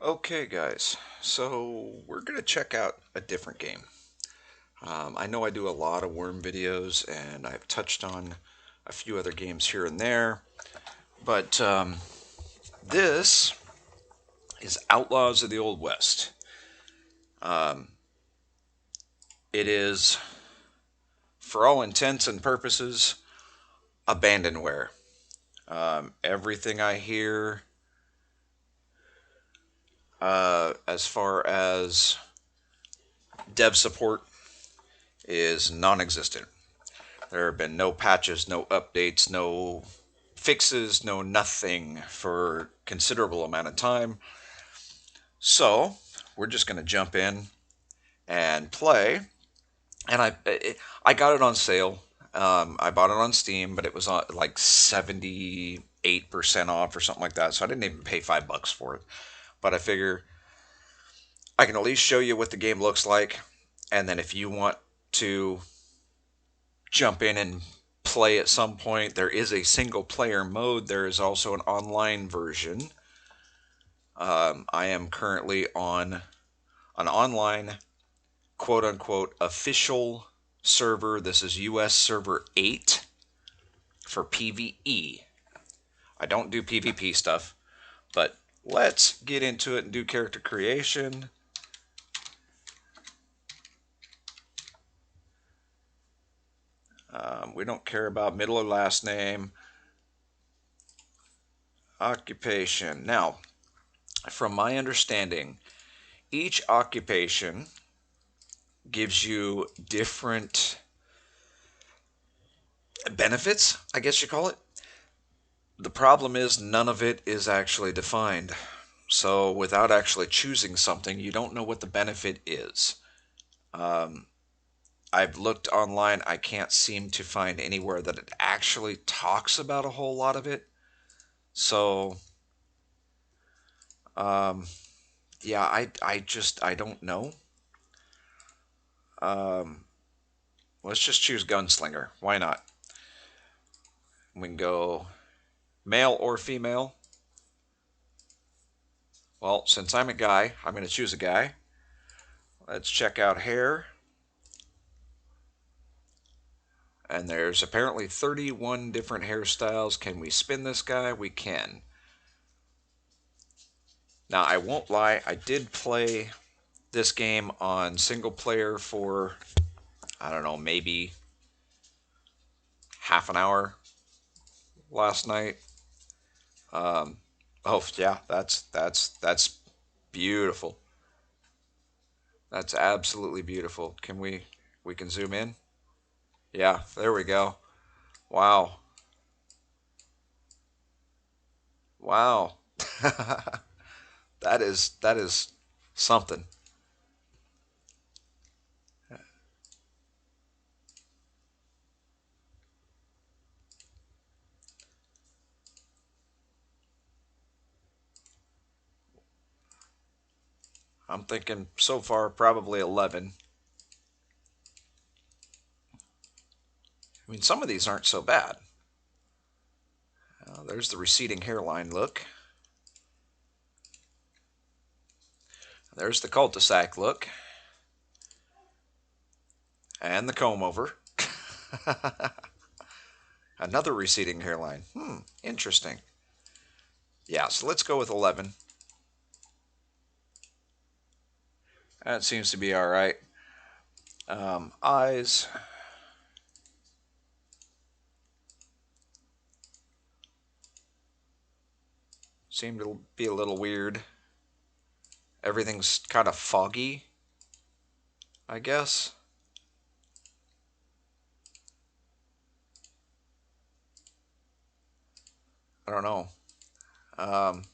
Okay, guys, so we're going to check out a different game. I know I do a lot of worm videos, and I've touched on a few other games here and there, but this is Outlaws of the Old West. Um, it is, for all intents and purposes, abandonware. Everything I hear as far as dev support is non existent. There have been no patches, no updates, no fixes, no nothing for considerable amount of time. So we're just going to jump in and play. And I got it on sale. I bought it on Steam, but it was on like 78% off or something like that. So I didn't even pay $5 for it. But I figure I can at least show you what the game looks like. And then if you want to jump in and play at some point, there is a single player mode. There is also an online version. I am currently on an online quote unquote official server. This is US server 8 for PvE. I don't do PvP stuff, but let's get into it and do character creation. We don't care about middle or last name. Occupation. Now, from my understanding, each occupation gives you different benefits, I guess you call it. The problem is none of it is actually defined. So without actually choosing something, you don't know what the benefit is. Um, I've looked online. I can't seem to find anywhere that it actually talks about a whole lot of it. So, um, yeah, I don't know. Um, let's just choose gunslinger. Why not? We can go male or female. Well, since I'm a guy, I'm going to choose a guy. Let's check out hair. And there's apparently 31 different hairstyles. Can we spin this guy? We can. Now, I won't lie, I did play this game on single player for, I don't know, maybe half an hour last night. Um, oh yeah, that's beautiful. That's absolutely beautiful. We can zoom in? Yeah, there we go. Wow. Wow. That is something. I'm thinking so far probably 11. I mean, some of these aren't so bad. There's the receding hairline look. There's the cul-de-sac look. And the comb over. Another receding hairline. Interesting. Yeah, so let's go with 11. That seems to be all right. Eyes. Seem to be a little weird. Everything's kind of foggy, I guess. I don't know. Um,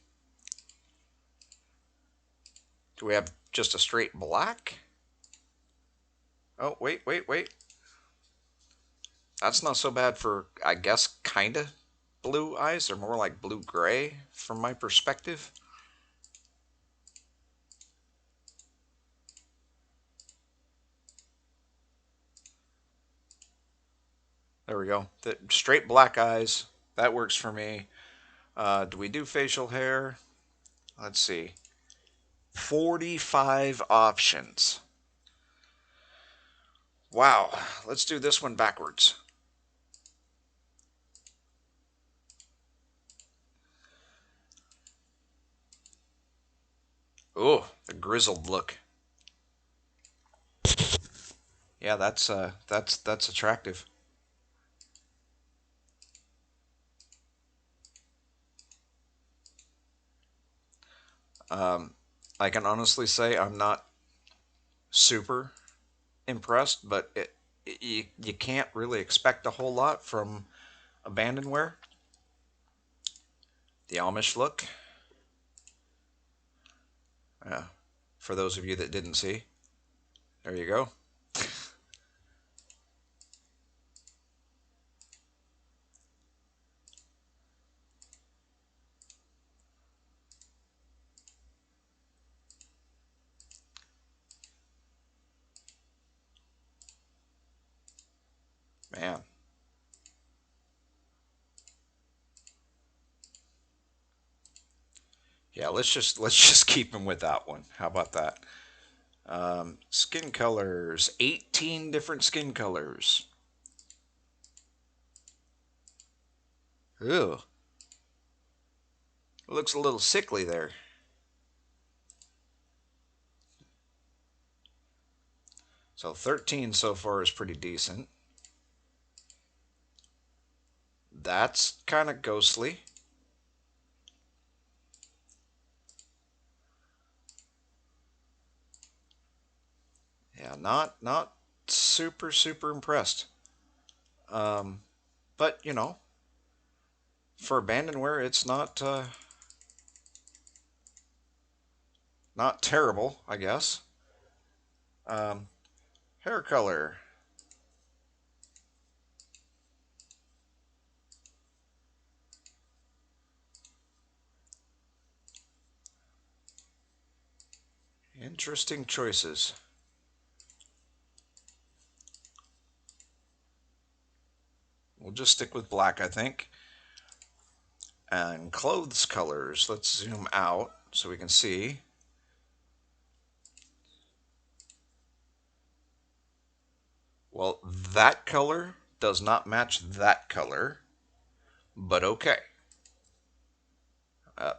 do we have just a straight black? Oh, wait. That's not so bad for, I guess, kind of blue eyes. They're more like blue-gray from my perspective. There we go. The straight black eyes. That works for me. Do we do facial hair? Let's see. 45 options. Wow. Let's do this one backwards. Oh, the grizzled look. Yeah, that's attractive. Um, I can honestly say I'm not super impressed, but you can't really expect a whole lot from abandonware. The Amish look. Yeah, for those of you that didn't see, there you go. Man, yeah. Let's just keep him with that one. How about that? Skin colors, 18 different skin colors. Ew, looks a little sickly there. So 13 so far is pretty decent. That's kind of ghostly. Yeah, not super impressed. Um, but for abandonware, it's not terrible, I guess. Um, Hair color, interesting choices. We'll just stick with black, I think. And clothes colors. Let's zoom out so we can see. Well, that color does not match that color, but okay.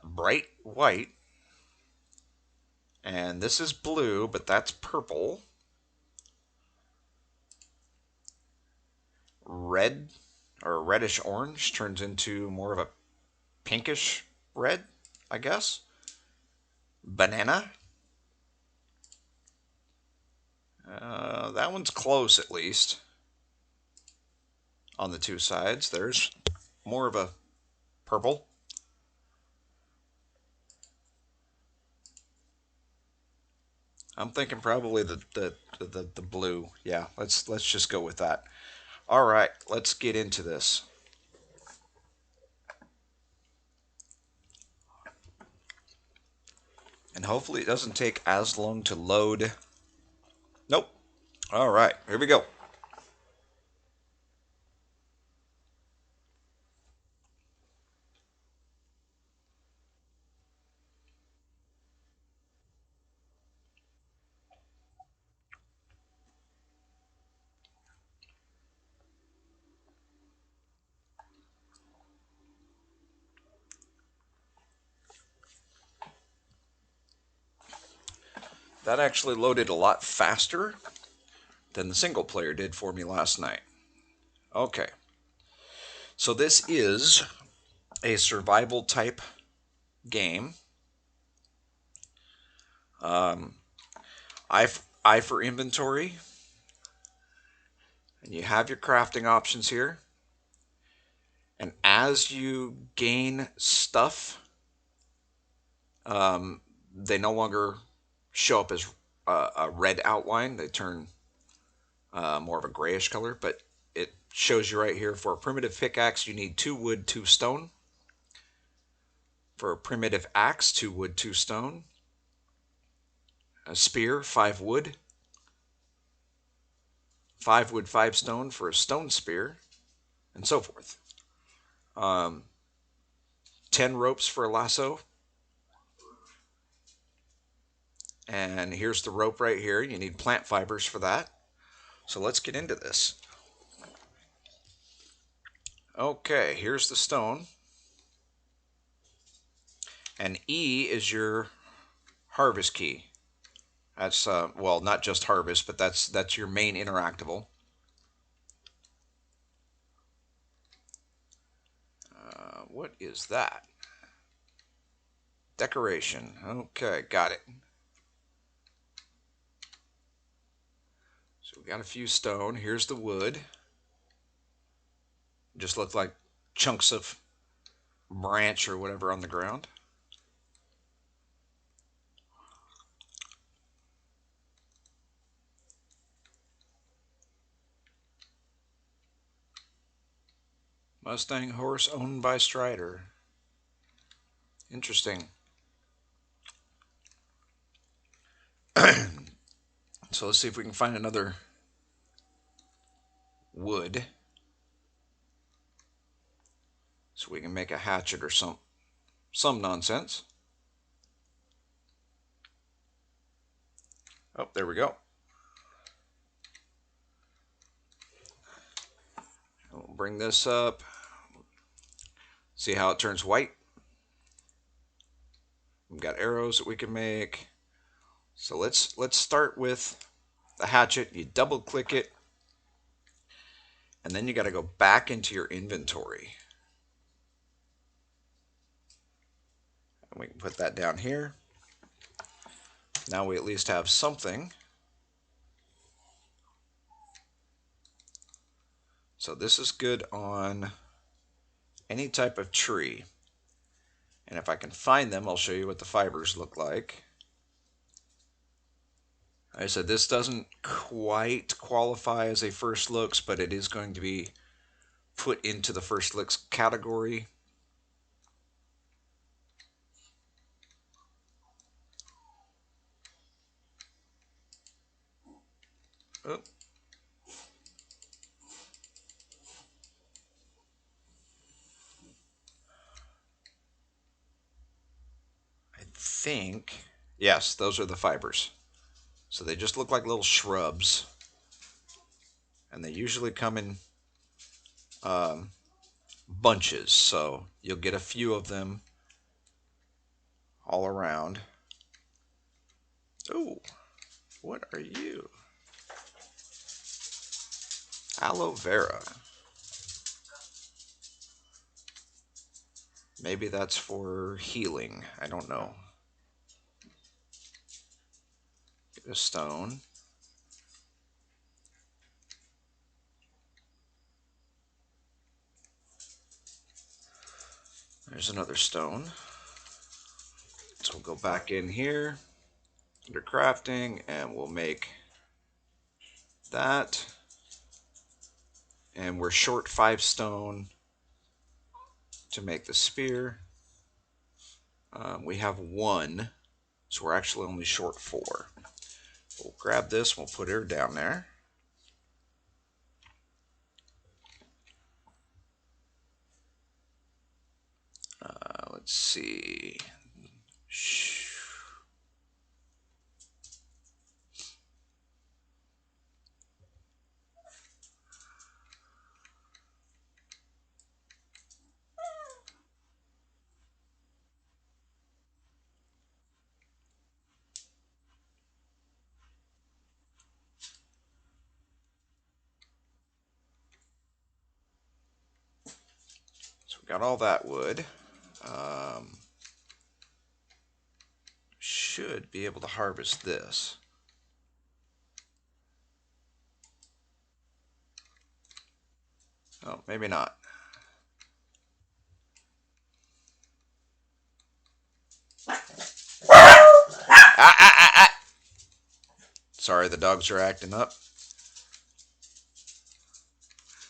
Bright white, and this is blue, but that's purple. Red or reddish orange turns into more of a pinkish red, I guess. Banana. That one's close at least on the two sides. There's more of a purple. I'm thinking probably the blue. Yeah, let's just go with that. All right, let's get into this. And hopefully it doesn't take as long to load. Nope. All right, here we go. That actually loaded a lot faster than the single player did for me last night. Okay, so this is a survival type game. Um, I for inventory, and you have your crafting options here. And as you gain stuff, um, they no longer show up as a red outline. They turn more of a grayish color, but it shows you right here for a primitive pickaxe, you need 2 wood, 2 stone. For a primitive axe, 2 wood, 2 stone. A spear, 5 wood. 5 wood, 5 stone for a stone spear, and so forth. Um, 10 ropes for a lasso. And here's the rope right here. You need plant fibers for that. So let's get into this. Okay, here's the stone. And E is your harvest key. That's well, not just harvest, but that's your main interactable. What is that? Decoration. Okay, got it. So we got a few stone. Here's the wood. Just look like chunks of branch or whatever on the ground. Mustang horse owned by Strider. Interesting. So let's see if we can find another wood so we can make a hatchet or some nonsense. Oh, there we go. We'll bring this up. See how it turns white. We've got arrows that we can make. So let's start with the hatchet. You double click it, and then you got to go back into your inventory. And we can put that down here. Now we at least have something. So this is good on any type of tree. And if I can find them, I'll show you what the fibers look like. I said this doesn't quite qualify as a first looks, but it is going to be put into the first looks category. Oh. I think, yes, those are the fibers. So they just look like little shrubs. And they usually come in bunches. So you'll get a few of them all around. Oh, what are you? Aloe vera. Maybe that's for healing. I don't know. Get a stone. There's another stone. So we'll go back in here under crafting and we'll make that. And we're short 5 stone to make the spear. We have 1, so we're actually only short 4. We'll grab this, we'll put her down there. Let's see. So we got all that wood. Should be able to harvest this. Oh, maybe not. Ah, ah, ah, ah. Sorry, the dogs are acting up.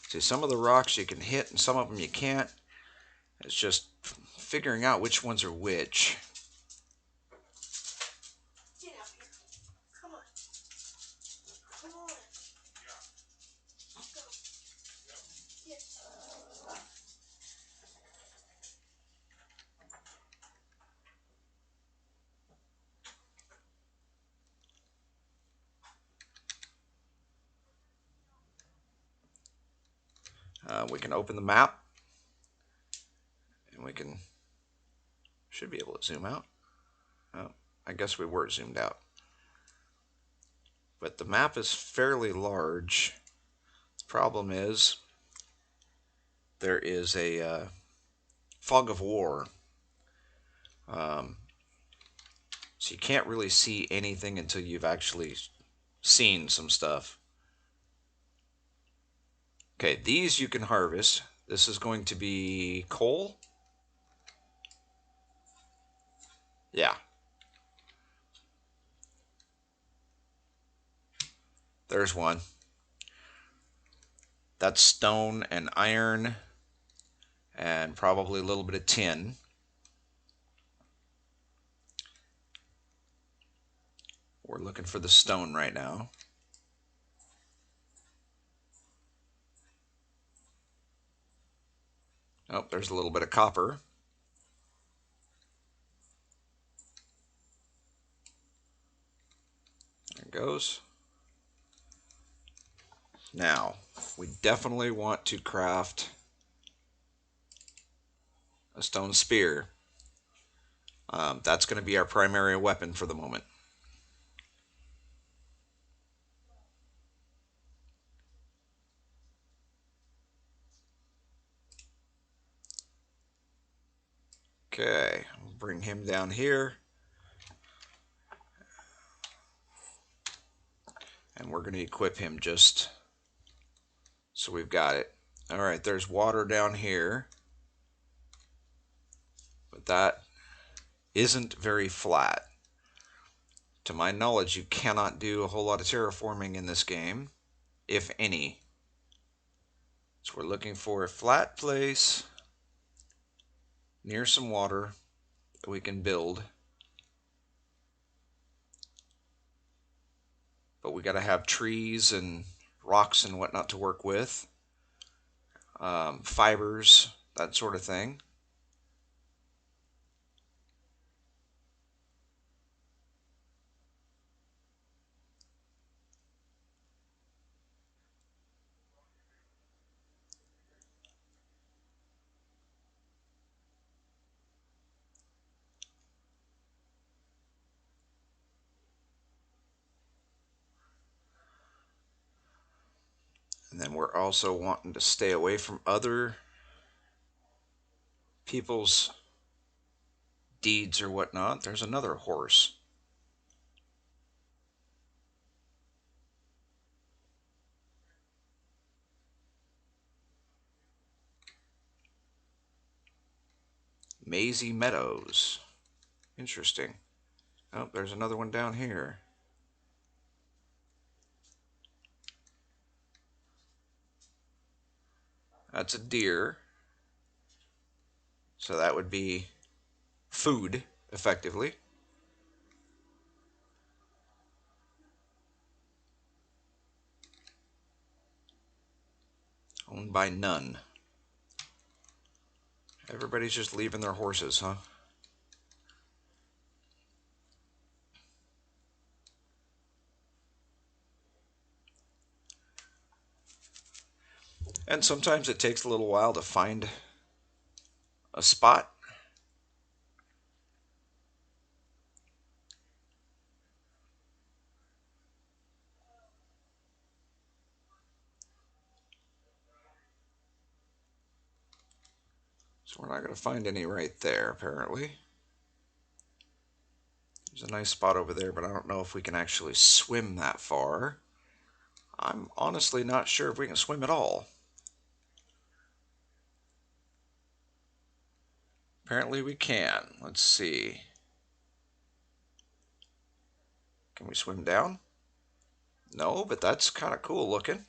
See, some of the rocks you can hit and some of them you can't. It's just figuring out which ones are which. Get out here. Come on. Come on. Let's go. Yes. We can open the map, and should be able to zoom out. Oh, I guess we were zoomed out. But the map is fairly large. The problem is there is a fog of war. So you can't really see anything until you've actually seen some stuff. Okay, these you can harvest. This is going to be coal. Yeah. There's one. That's stone and iron and probably a little bit of tin. We're looking for the stone right now. Oh, there's a little bit of copper. There it goes. Now, we definitely want to craft a stone spear. That's going to be our primary weapon for the moment. Okay, we'll bring him down here. And we're going to equip him just so we've got it. All right, there's water down here. But that isn't very flat. To my knowledge, you cannot do a whole lot of terraforming in this game, if any. So we're looking for a flat place near some water that we can build. But we got to have trees and rocks and whatnot to work with. Fibers, that sort of thing. And then we're also wanting to stay away from other people's deeds or whatnot. There's another horse. Mazy Meadows. Interesting. Oh, there's another one down here. That's a deer. So that would be food, effectively. Owned by none. Everybody's just leaving their horses, huh? And sometimes it takes a little while to find a spot. So we're not going to find any right there, apparently. There's a nice spot over there, but I don't know if we can actually swim that far. I'm honestly not sure if we can swim at all. Apparently we can. Let's see. Can we swim down? No, but that's kind of cool looking.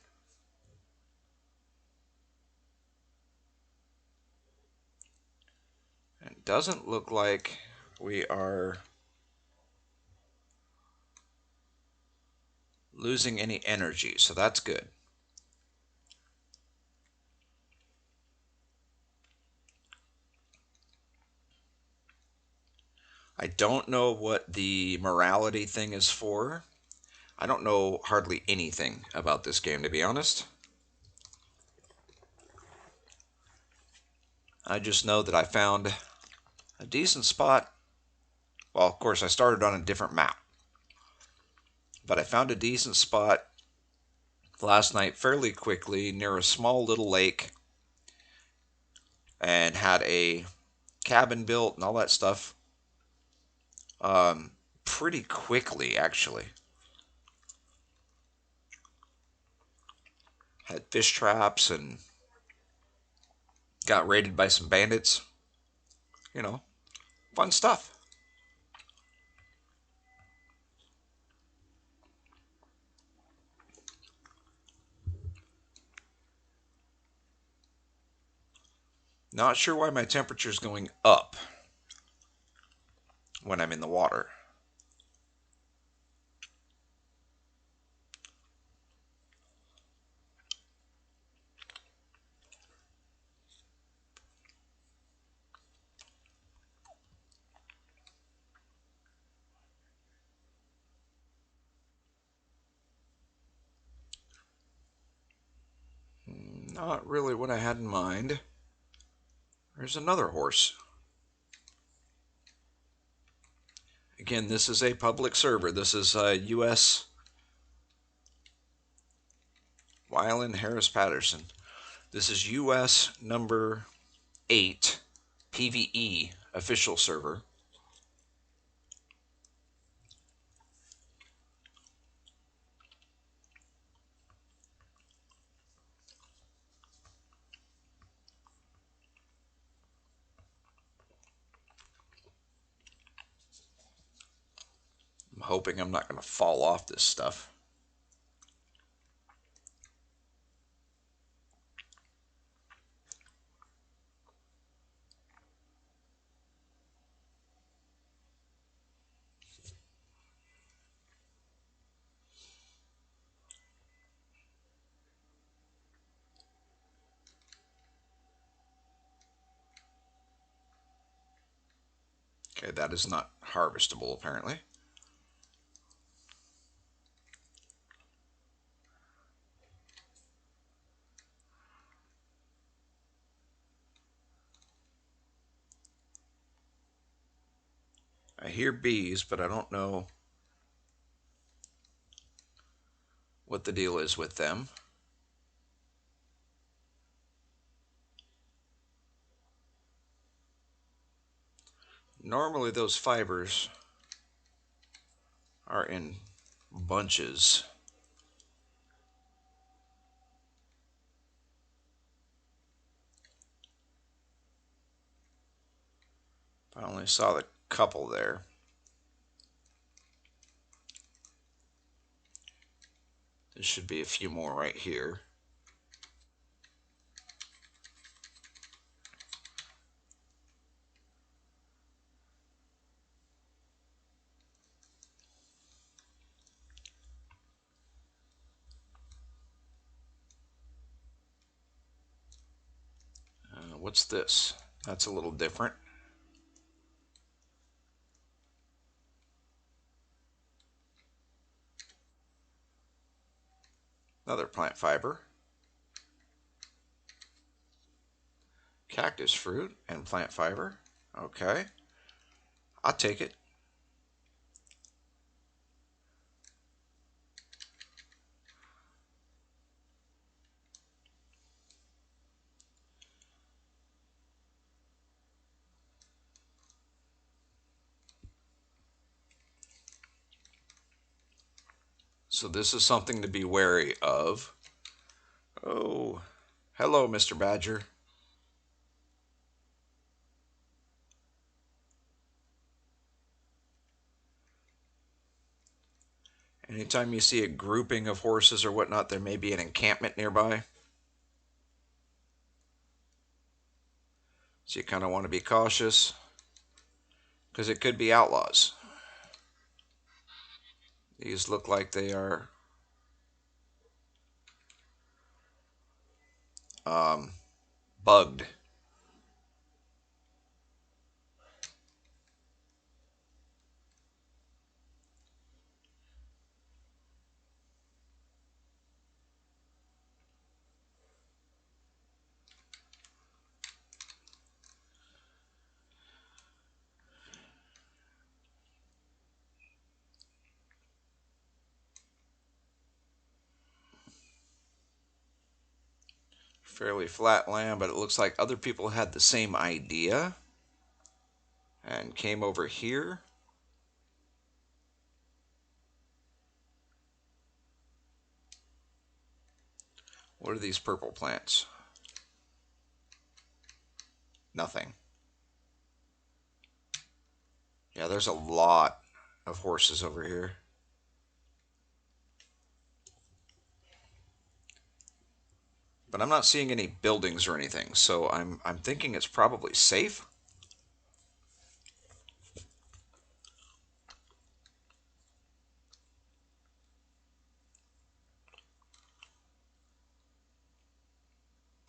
It doesn't look like we are losing any energy, so that's good. I don't know what the morality thing is for. I don't know hardly anything about this game, to be honest. I just know that I found a decent spot. Well, of course, I started on a different map, but I found a decent spot last night fairly quickly near a small little lake and had a cabin built and all that stuff pretty quickly, actually. Had fish traps and got raided by some bandits. You know, fun stuff. Not sure why my temperature's going up when I'm in the water. Not really what I had in mind. There's another horse. Again, this is a public server. This is U.S. Wyland Harris Patterson. This is U.S. number 8 PvE official server. I'm hoping I'm not going to fall off this stuff. Okay, that is not harvestable apparently. I hear bees, but I don't know what the deal is with them. Normally those fibers are in bunches. I only saw the couple there. There should be a few more right here. What's this? That's a little different. Another plant fiber. Cactus fruit and plant fiber. Okay. I'll take it. So this is something to be wary of. Oh, hello, Mr. Badger. Anytime you see a grouping of horses or whatnot, there may be an encampment nearby. So you kind of want to be cautious because it could be outlaws. These look like they are bugged. fairly flat land, but it looks like other people had the same idea and came over here. What are these purple plants? Nothing. Yeah, there's a lot of horses over here. But I'm not seeing any buildings or anything, so I'm thinking it's probably safe.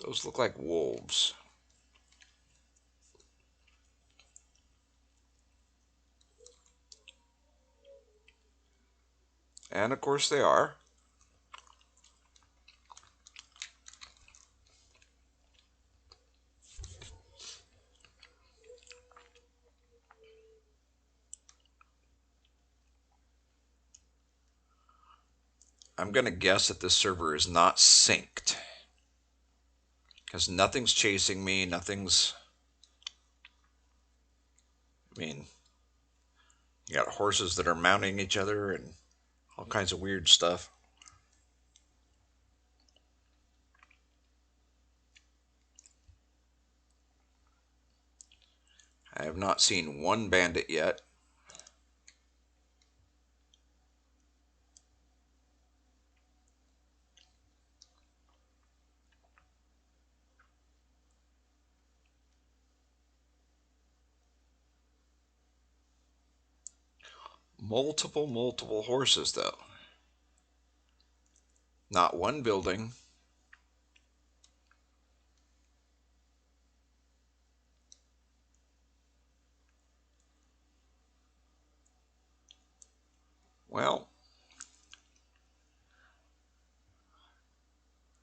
Those look like wolves. And of course they are. I'm going to guess that this server is not synced. Because nothing's chasing me, nothing's... I mean, you got horses that are mounting each other and all kinds of weird stuff. I have not seen one bandit yet. Multiple horses, though. Not one building. Well,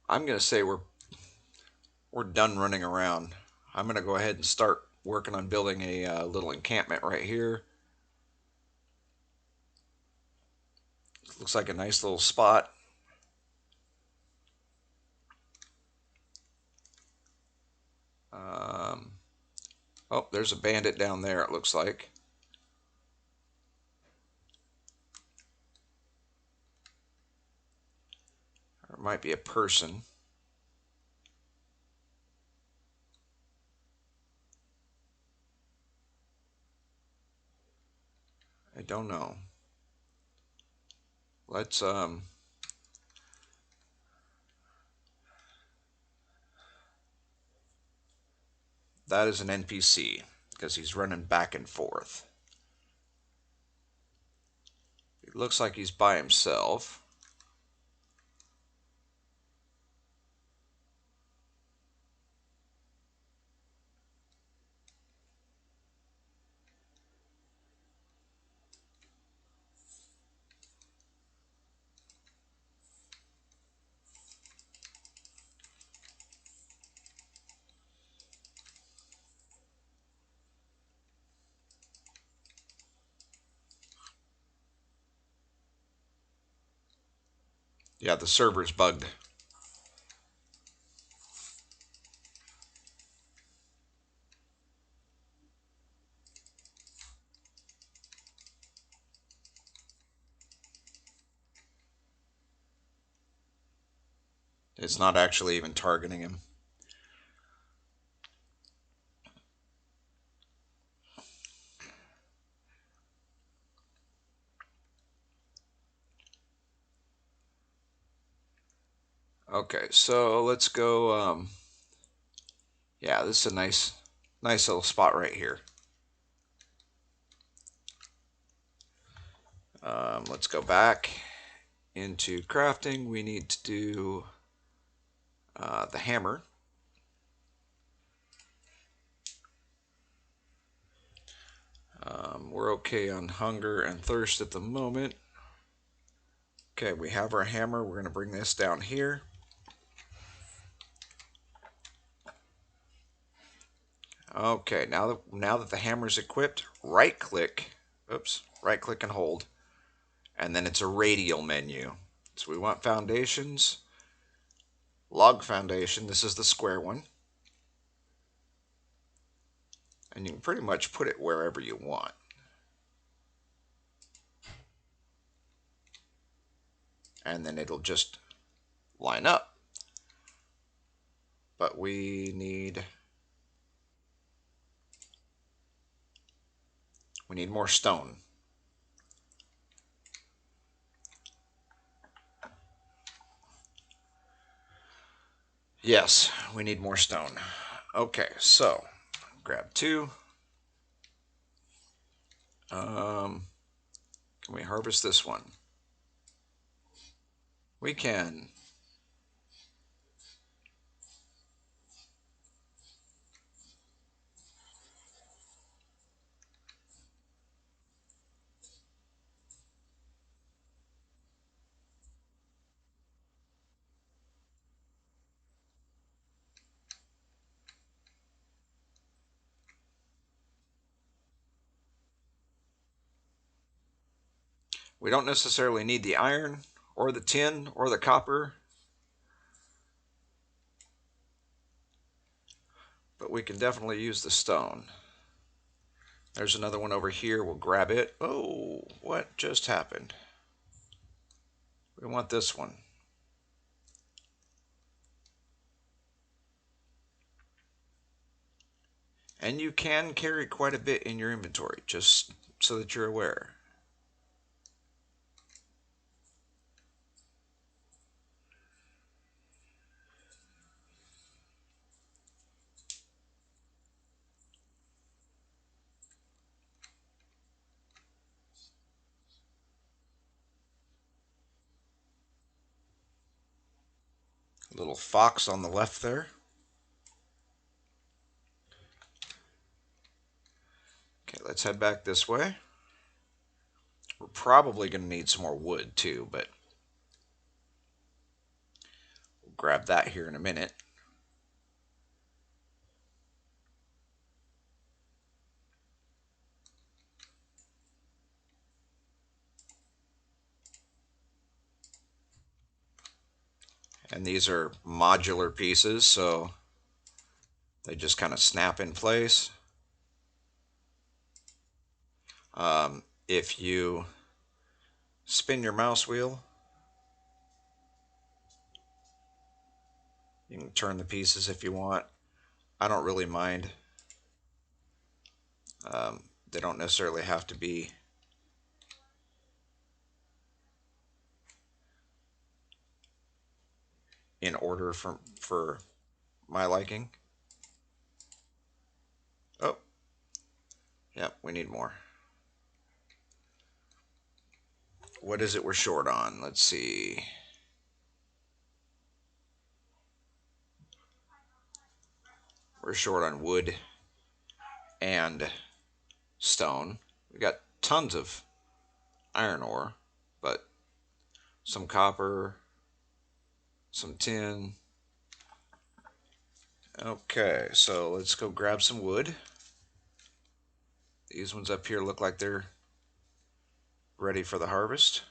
I'm going to say we're done running around. I'm going to go ahead and start working on building a little encampment right here. Looks like a nice little spot. Oh, there's a bandit down there, it looks like. Or it might be a person. I don't know. Let's that is an NPC because he's running back and forth. It looks like he's by himself. Yeah, the server's bugged. It's not actually even targeting him. Okay, so let's go. Yeah, this is a nice little spot right here. Let's go back into crafting. We need to do the hammer. We're okay on hunger and thirst at the moment. Okay, we have our hammer. We're going to bring this down here. Okay, now that the hammer's equipped, right click and hold, and then it's a radial menu. So we want foundations. log foundation. This is the square one. And you can pretty much put it wherever you want. And then it'll just line up. But we need more stone. Yes, we need more stone. Okay, so grab two. Can we harvest this one? We can. We don't necessarily need the iron or the tin or the copper, but we can definitely use the stone. There's another one over here. We'll grab it. Oh, what just happened? We want this one. And you can carry quite a bit in your inventory, just so that you're aware. A little fox on the left there. Okay, let's head back this way. We're probably going to need some more wood too, but we'll grab that here in a minute. And these are modular pieces, so they just kind of snap in place. If you spin your mouse wheel, you can turn the pieces if you want. I don't really mind. They don't necessarily have to be in order for my liking. Oh, yep, we need more. What is it we're short on? Let's see. We're short on wood and stone. We got tons of iron ore, but some copper, some tin. Okay, so let's go grab some wood. These ones up here look like they're ready for the harvest.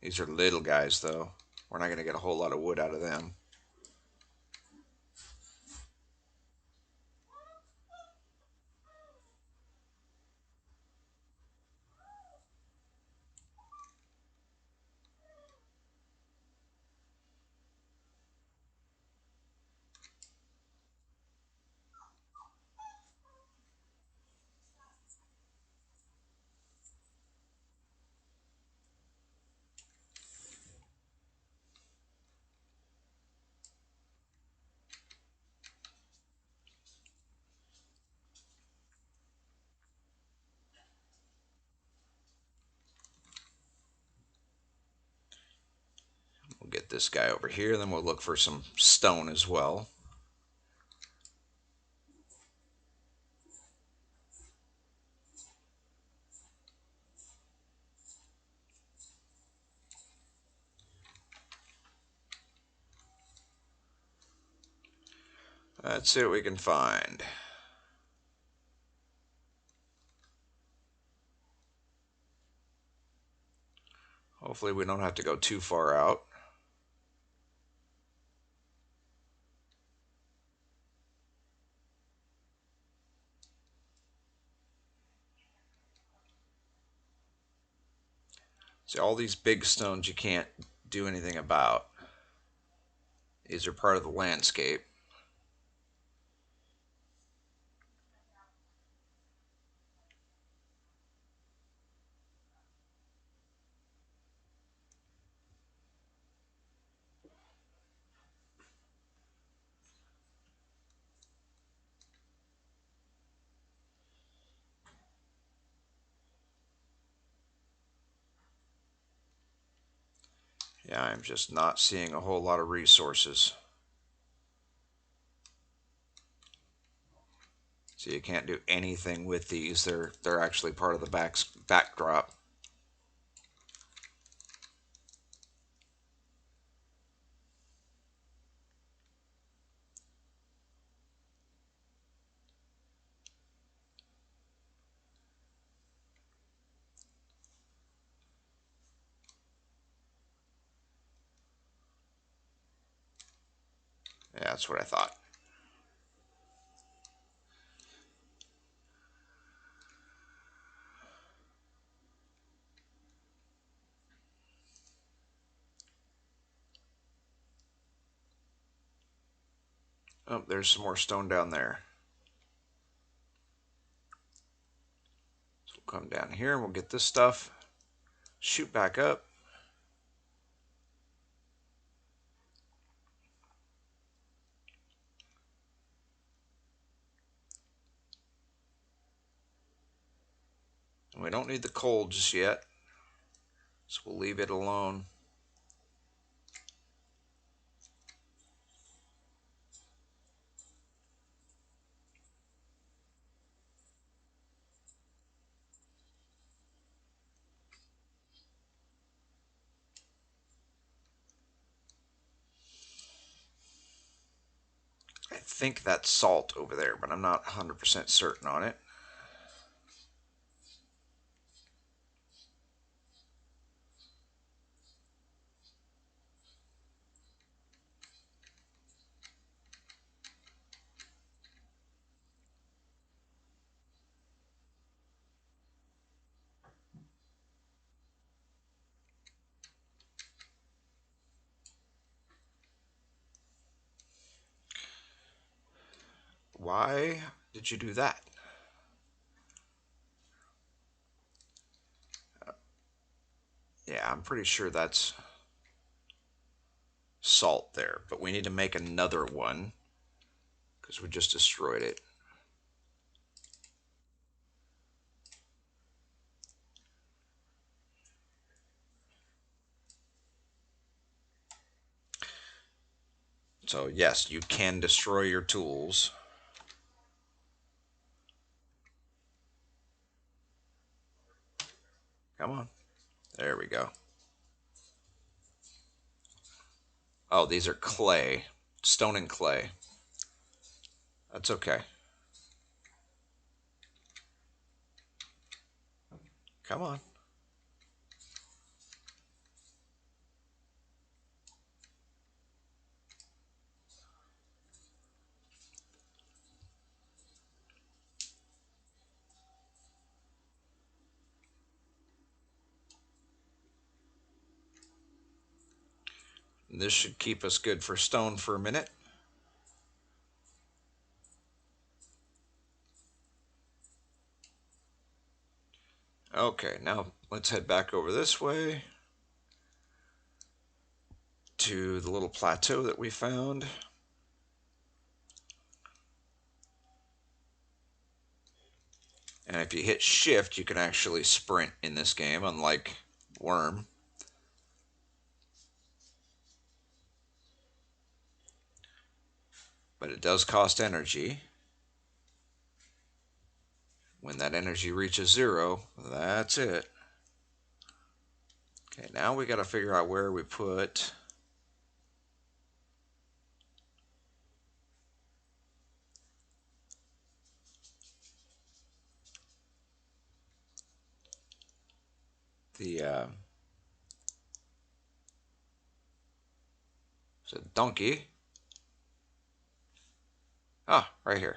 These are little guys, though. We're not going to get a whole lot of wood out of them. We'll get this guy over here, then we'll look for some stone as well. Let's see what we can find. Hopefully we don't have to go too far out. See, all these big stones you can't do anything about. These are part of the landscape. Yeah, I'm just not seeing a whole lot of resources. So you can't do anything with these. They're actually part of the backdrop. Yeah, that's what I thought. Oh, there's some more stone down there. So we'll come down here and we'll get this stuff. Shoot back up. And we don't need the coal just yet. So we'll leave it alone. I think that's salt over there, but I'm not 100% certain on it. Why did you do that? Yeah, I'm pretty sure that's salt there, but we need to make another one because we just destroyed it. So yes, you can destroy your tools. Come on. There we go. Oh, these are clay. Stone and clay. That's okay. Come on. This should keep us good for stone for a minute. Okay, now let's head back over this way to the little plateau that we found. And if you hit shift, you can actually sprint in this game, unlike Worm. But it does cost energy. When that energy reaches zero, that's it. Okay, now we got to figure out where we put the donkey. Ah, right here.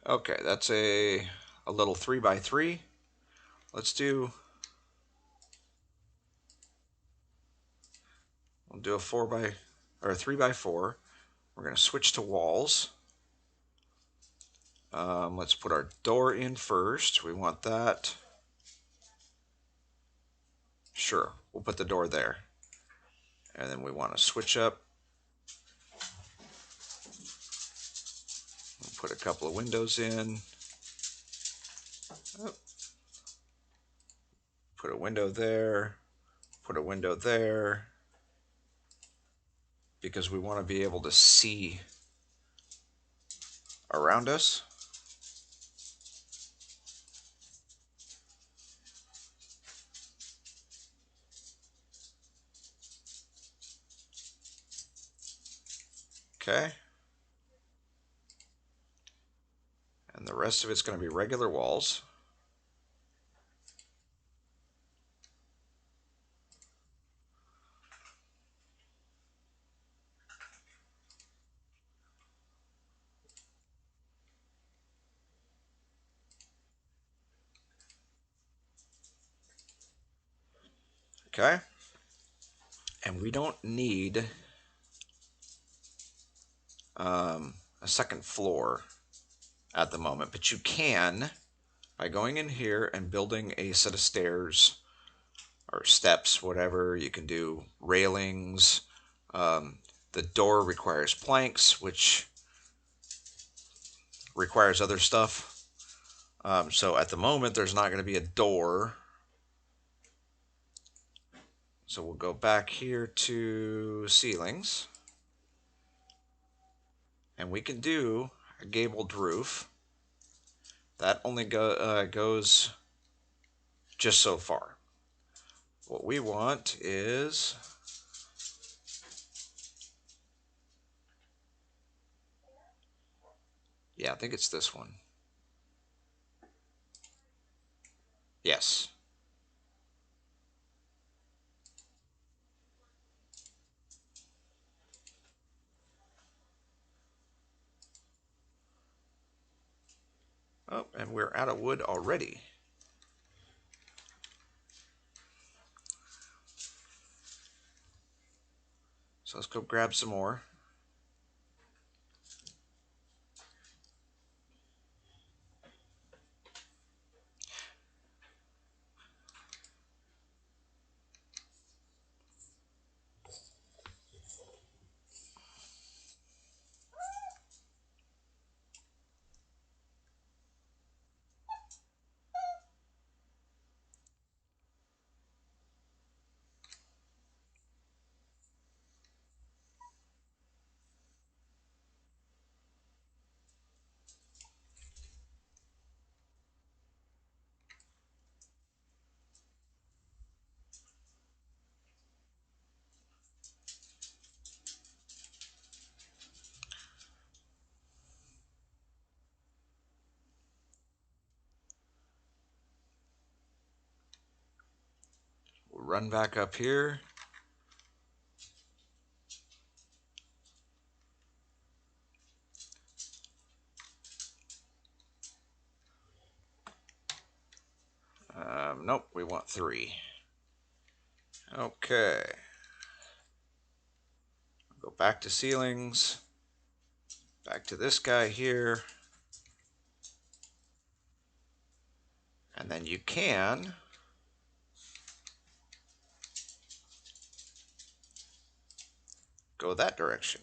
Okay, that's a little 3x3. Let's do, we'll do a 4 by, or a 3x4. We're going to switch to walls. Let's put our door in first. We want that. Sure, we'll put the door there. And then we want to switch up. We'll put a couple of windows in. Oh, put a window there. Put a window there. Because we want to be able to see around us. Okay. And the rest of it's going to be regular walls. Okay. And we don't need a second floor at the moment, but you can by going in here and building a set of stairs or steps, whatever. You can do railings. Um, the door requires planks, which requires other stuff. So at the moment, there's not going to be a door. So we'll go back here to ceilings. And we can do a gabled roof. That only goes just so far. What we want is, yeah, I think it's this one. Yes. Oh, and we're out of wood already. So let's go grab some more. We'll run back up here. Nope, we want 3. Okay. Go back to ceilings. Back to this guy here. And then you can go that direction.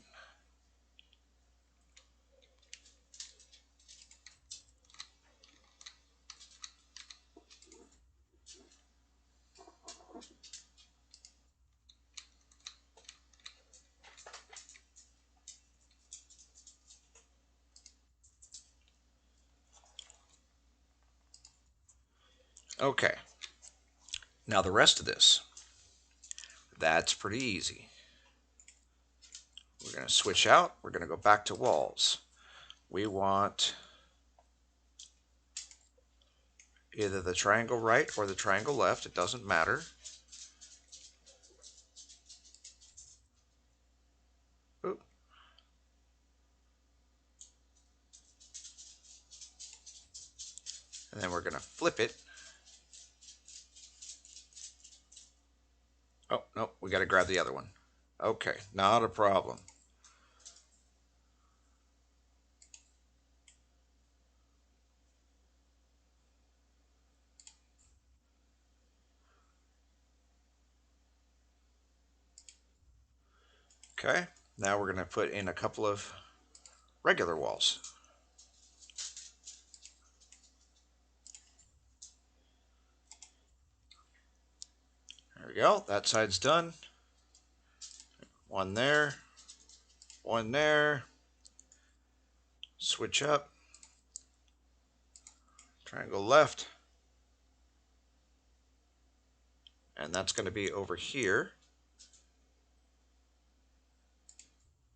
Okay. Now the rest of this, that's pretty easy. We're going to switch out. We're going to go back to walls. We want either the triangle right or the triangle left. It doesn't matter. Oop. And then we're going to flip it. Oh, no, we got to grab the other one. Okay, not a problem. Okay, now we're going to put in a couple of regular walls. There we go, that side's done. One there, one there. Switch up. Triangle left. And that's going to be over here.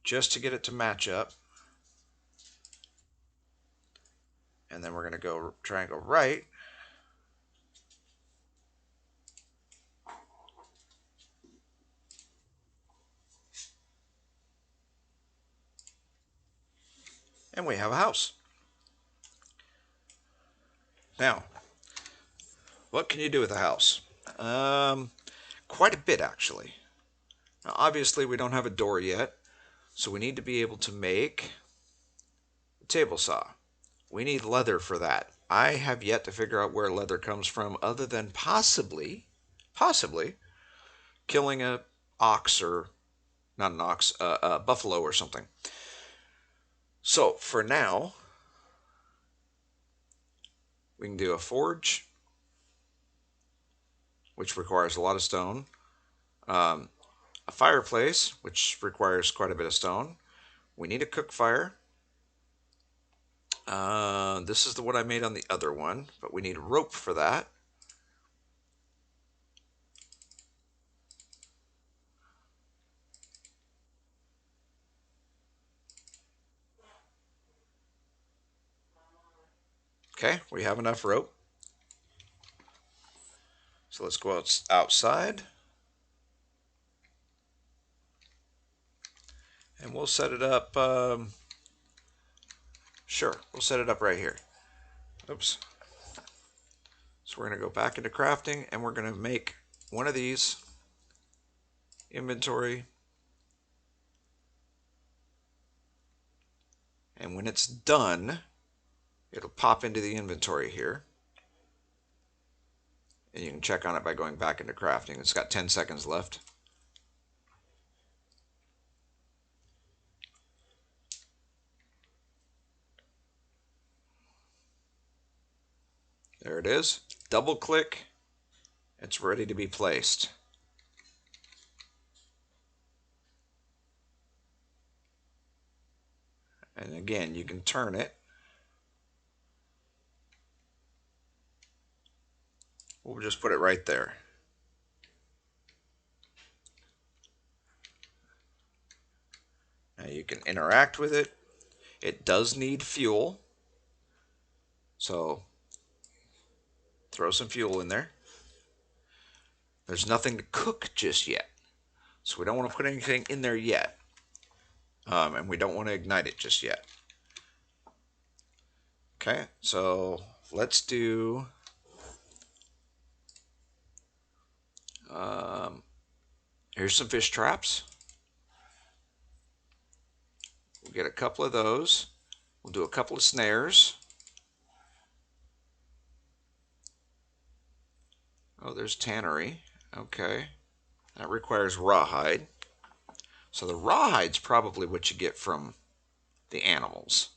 Just to get it to match up. And then we're going to go triangle right. And we have a house. Now, what can you do with a house? Quite a bit, actually. Now, obviously, we don't have a door yet, so we need to be able to make a table saw. We need leather for that. I have yet to figure out where leather comes from other than possibly killing a ox or, not an ox, a buffalo or something. So, for now, we can do a forge, which requires a lot of stone. A fireplace, which requires quite a bit of stone. We need a cook fire. This is the one I made on the other one, but we need rope for that. Okay, we have enough rope. So let's go outside. And we'll set it up, sure, we'll set it up right here. Oops. So we're going to go back into crafting, and we're going to make one of these. Inventory. And when it's done, it'll pop into the inventory here. And you can check on it by going back into crafting. It's got 10 seconds left. There it is. Double click. It's ready to be placed. And again, you can turn it. We'll just put it right there. Now you can interact with it. It does need fuel. So throw some fuel in there. There's nothing to cook just yet. So we don't want to put anything in there yet. And we don't want to ignite it just yet. Okay, so let's do here's some fish traps. We'll get a couple of those. We'll do a couple of snares. Oh, there's tannery. Okay. That requires rawhide. So the rawhide's probably what you get from the animals.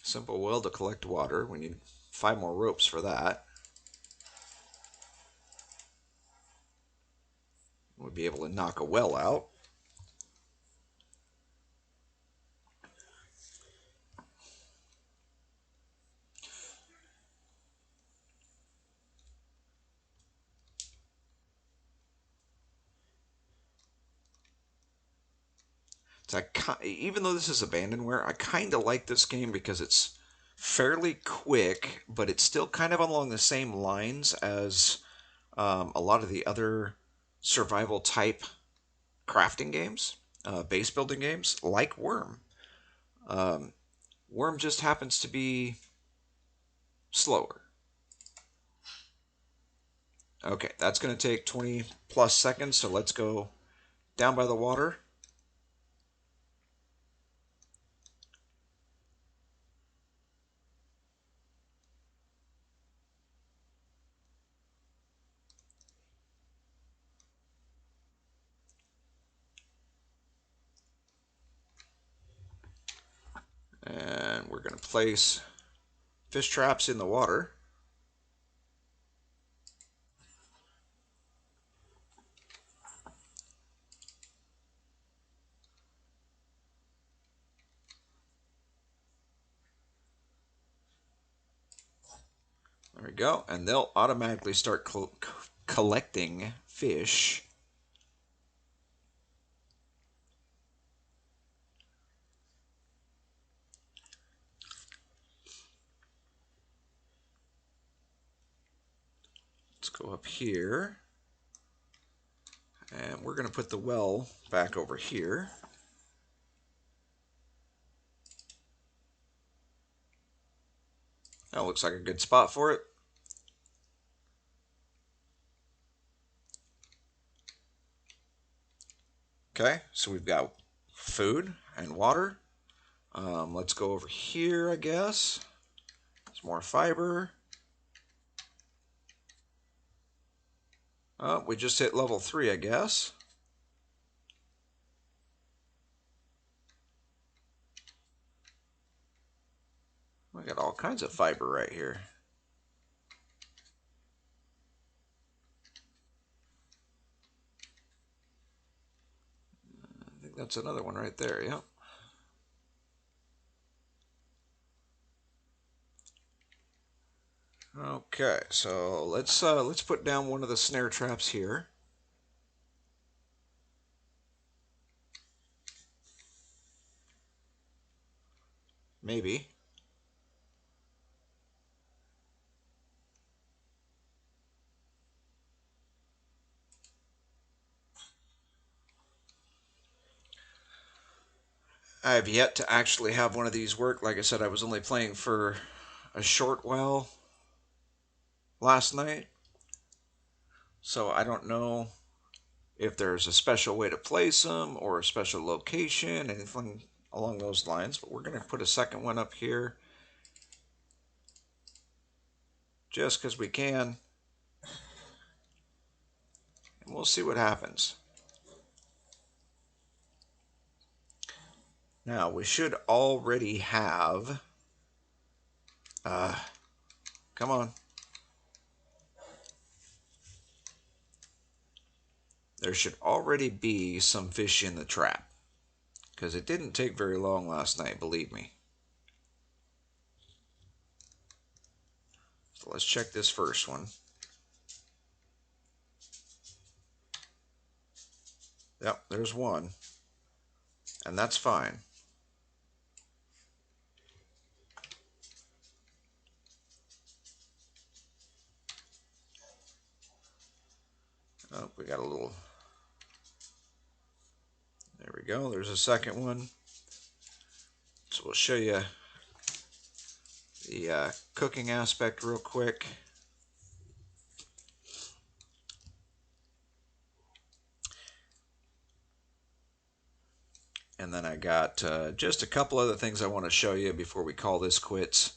Simple well to collect water. We need 5 more ropes for that. We'll be able to knock a well out. Even though this is abandonware, I kind of like this game because it's fairly quick, but it's still kind of along the same lines as a lot of the other survival type crafting games, base building games, like Worm. Um, Worm just happens to be slower. Okay, that's going to take 20 plus seconds, so let's go down by the water. And we're going to place fish traps in the water. There we go. And they'll automatically start collecting fish. Let's go up here. And we're going to put the well back over here. That looks like a good spot for it. Okay, so we've got food and water. Let's go over here, I guess. There's more fiber. We just hit level 3, I guess. We got all kinds of fiber right here. I think that's another one right there, yep. Okay, so let's put down one of the snare traps here. Maybe. I have yet to actually have one of these work. Like I said, I was only playing for a short while last night. So I don't know if there's a special way to place them or a special location, anything along those lines. But we're going to put a second one up here just because we can. And we'll see what happens. Now, we should already have... come on. There should already be some fish in the trap. Because it didn't take very long last night, believe me. So let's check this first one. Yep, there's one. And that's fine. Oh, we got a little... There we go. There's a second one. So we'll show you the cooking aspect real quick. And then I got just a couple other things I want to show you before we call this quits.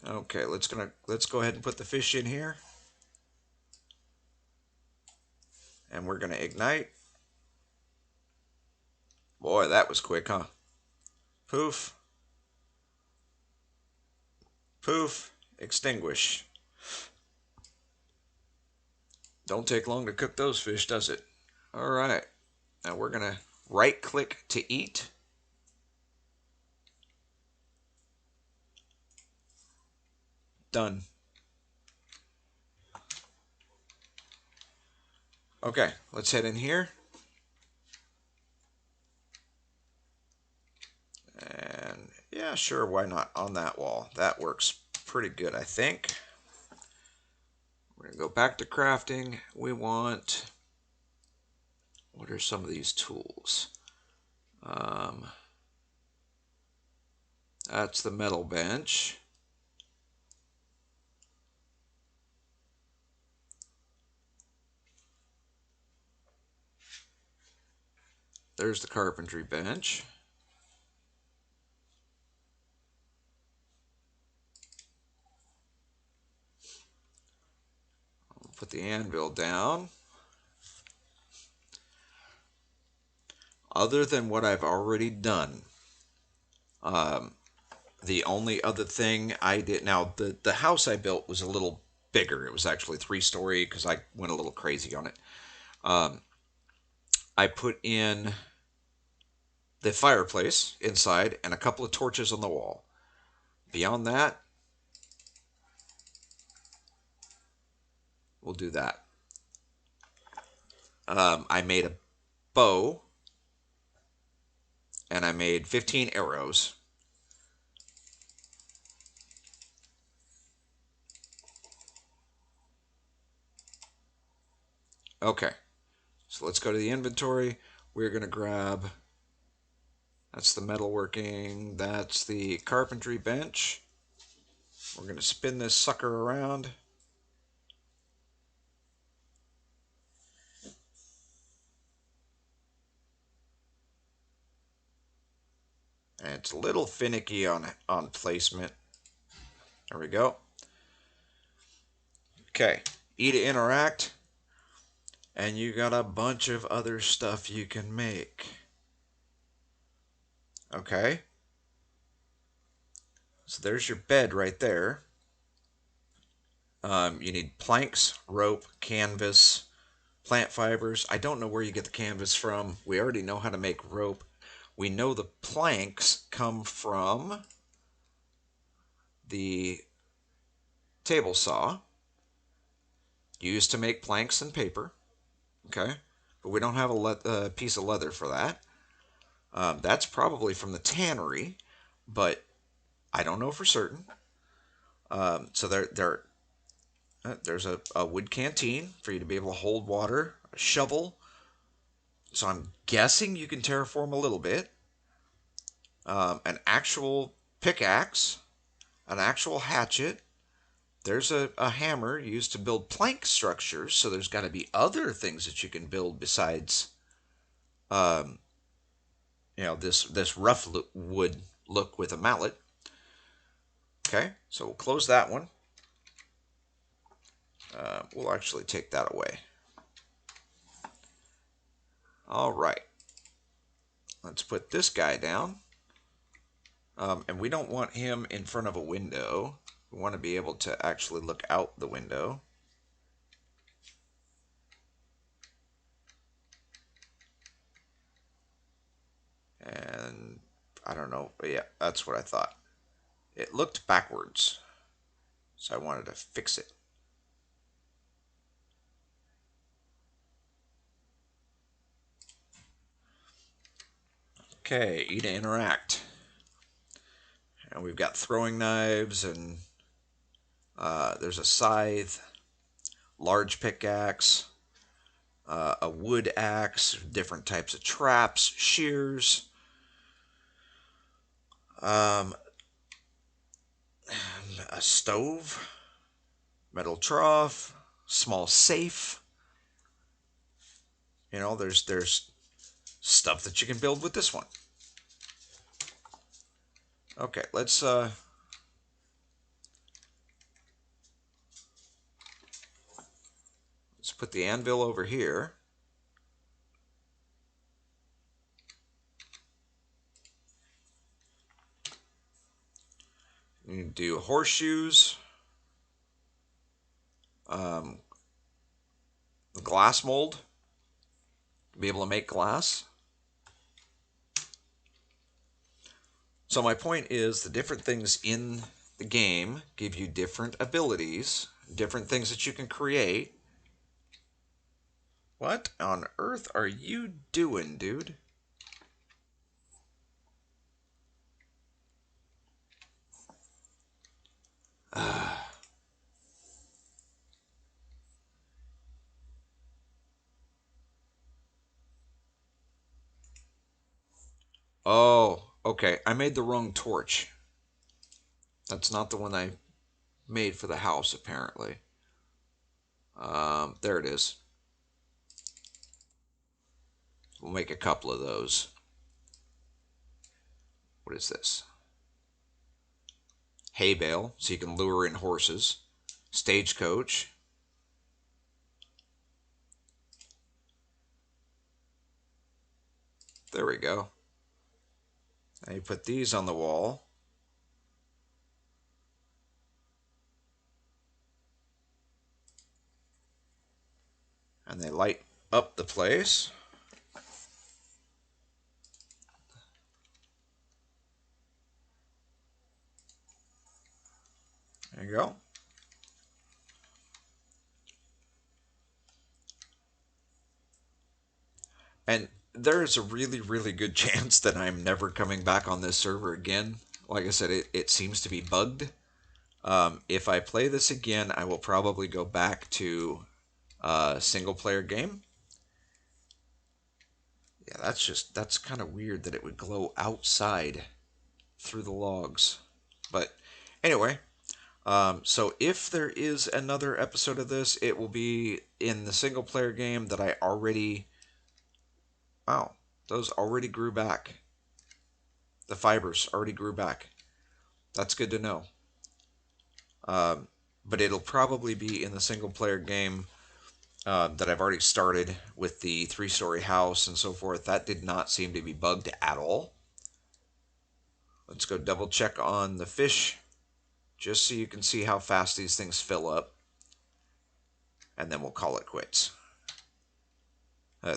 Okay, let's go ahead and put the fish in here. And we're going to ignite. Boy, that was quick, huh? Poof. Poof. Extinguish. Don't take long to cook those fish, does it? All right. Now we're going to right-click to eat. Done. Okay, let's head in here. And yeah, sure, why not? On that wall. That works pretty good, I think. We're going to go back to crafting. We want, what are some of these tools? That's the metal bench. There's the carpentry bench. I'll put the anvil down. Other than what I've already done, the only other thing I did, now the house I built was a little bigger. It was actually 3-story because I went a little crazy on it. I put in the fireplace inside and a couple of torches on the wall. Beyond that, we'll do that. I made a bow and I made 15 arrows. Okay, so let's go to the inventory. We're going to grab, that's the metalworking, that's the carpentry bench. We're going to spin this sucker around. And it's a little finicky on placement. There we go. Okay, E to interact. And you got a bunch of other stuff you can make. Okay. So there's your bed right there. You need planks, rope, canvas, plant fibers. I don't know where you get the canvas from. We already know how to make rope. We know the planks come from the table saw used to make planks and paper. Okay. But we don't have a piece of leather for that. That's probably from the tannery, but I don't know for certain. So there's a wood canteen for you to be able to hold water, a shovel. So I'm guessing you can terraform a little bit. An actual pickaxe, an actual hatchet. There's a hammer used to build plank structures. So there's got to be other things that you can build besides, um, this rough wood look with a mallet. Okay, so we'll close that one. We'll actually take that away. All right. Let's put this guy down. And we don't want him in front of a window. We want to be able to actually look out the window. And I don't know. But yeah, that's what I thought. It looked backwards. So I wanted to fix it. Okay, E to interact. And we've got throwing knives and there's a scythe, large pickaxe, a wood axe, different types of traps, shears, a stove, metal trough, small safe. There's stuff that you can build with this one. Okay, let's put the anvil over here. You can do horseshoes, glass mold, to be able to make glass. So my point is the different things in the game give you different abilities, different things that you can create. What on earth are you doing, dude? Oh, okay. I made the wrong torch. That's not the one I made for the house, apparently. There it is. We'll make a couple of those. What is this? Hay bale, so you can lure in horses. Stagecoach. There we go. Now you put these on the wall, and they light up the place. There you go. And there is a really, really good chance that I'm never coming back on this server again. Like I said, it seems to be bugged. If I play this again, I will probably go back to a single player game. Yeah, that's kind of weird that it would glow outside through the logs. But anyway, so if there is another episode of this, it will be in the single player game that I already. Wow, those already grew back. The fibers already grew back. That's good to know. But it'll probably be in the single player game that I've already started with the 3-story house and so forth. That did not seem to be bugged at all. Let's go double check on the fish just so you can see how fast these things fill up. And then we'll call it quits.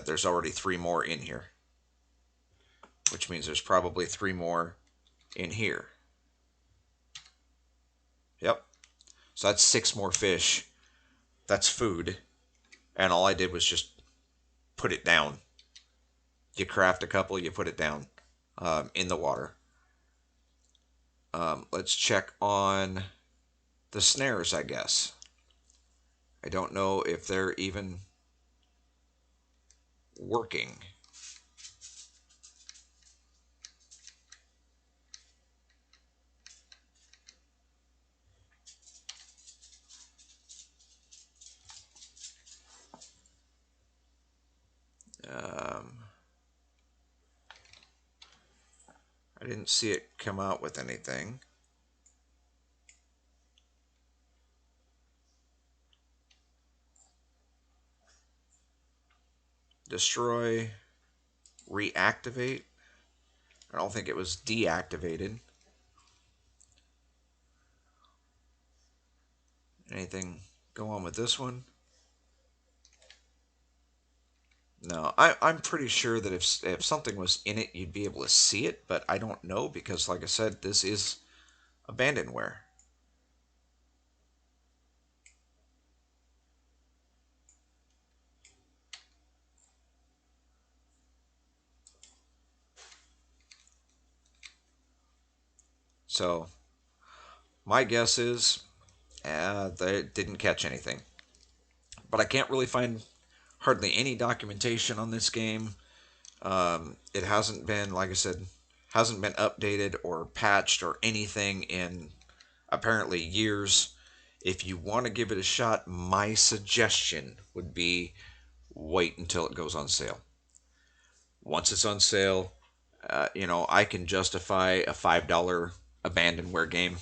There's already 3 more in here, which means there's probably 3 more in here. Yep. So that's 6 more fish. That's food. And all I did was just put it down. You craft a couple, you put it down in the water. Let's check on the snares, I guess. I don't know if they're even working. Um, I didn't see it come out with anything. Destroy, reactivate. I don't think it was deactivated. Anything go on with this one? No, I'm pretty sure that if something was in it, you'd be able to see it, but I don't know because, like I said, this is abandonware. So my guess is they didn't catch anything. But I can't really find hardly any documentation on this game. It hasn't been, like I said, hasn't been updated or patched or anything in apparently years. If you want to give it a shot, my suggestion would be wait until it goes on sale. Once it's on sale, I can justify a $5 abandonware game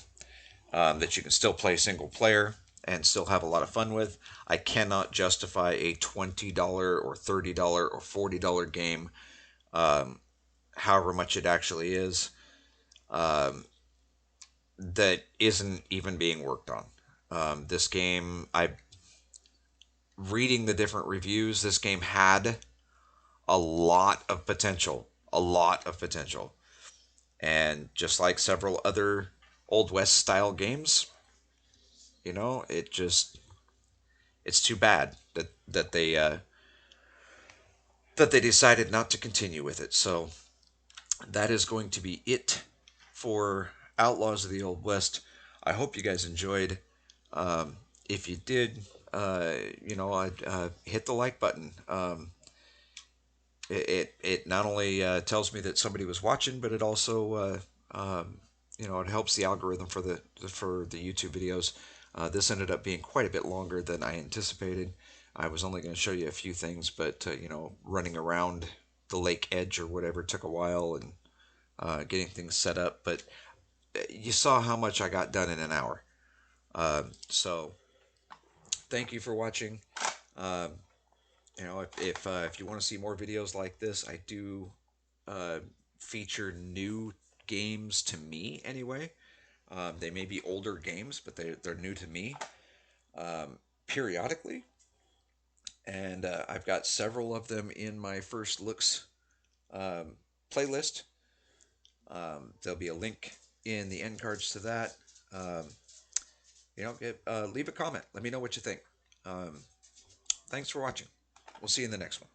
that you can still play single player and still have a lot of fun with. I cannot justify a $20 or $30 or $40 game, however much it actually is, that isn't even being worked on. This game, I reading the different reviews, this game had a lot of potential, a lot of potential, and just like several other Old West style games, it's too bad that they decided not to continue with it. So that is going to be it for Outlaws of the Old West. I hope you guys enjoyed. If you did, hit the like button. it not only tells me that somebody was watching, but it also it helps the algorithm for the YouTube videos. This ended up being quite a bit longer than I anticipated. I was only going to show you a few things, but running around the lake edge or whatever took a while, and getting things set up. But you saw how much I got done in an hour. So thank you for watching. Um, if you want to see more videos like this, I do uh, feature new games to me anyway. They may be older games, but they're new to me periodically. And I've got several of them in my first looks um, playlist. There'll be a link in the end cards to that. Um, leave a comment. Let me know what you think. Thanks for watching. We'll see you in the next one.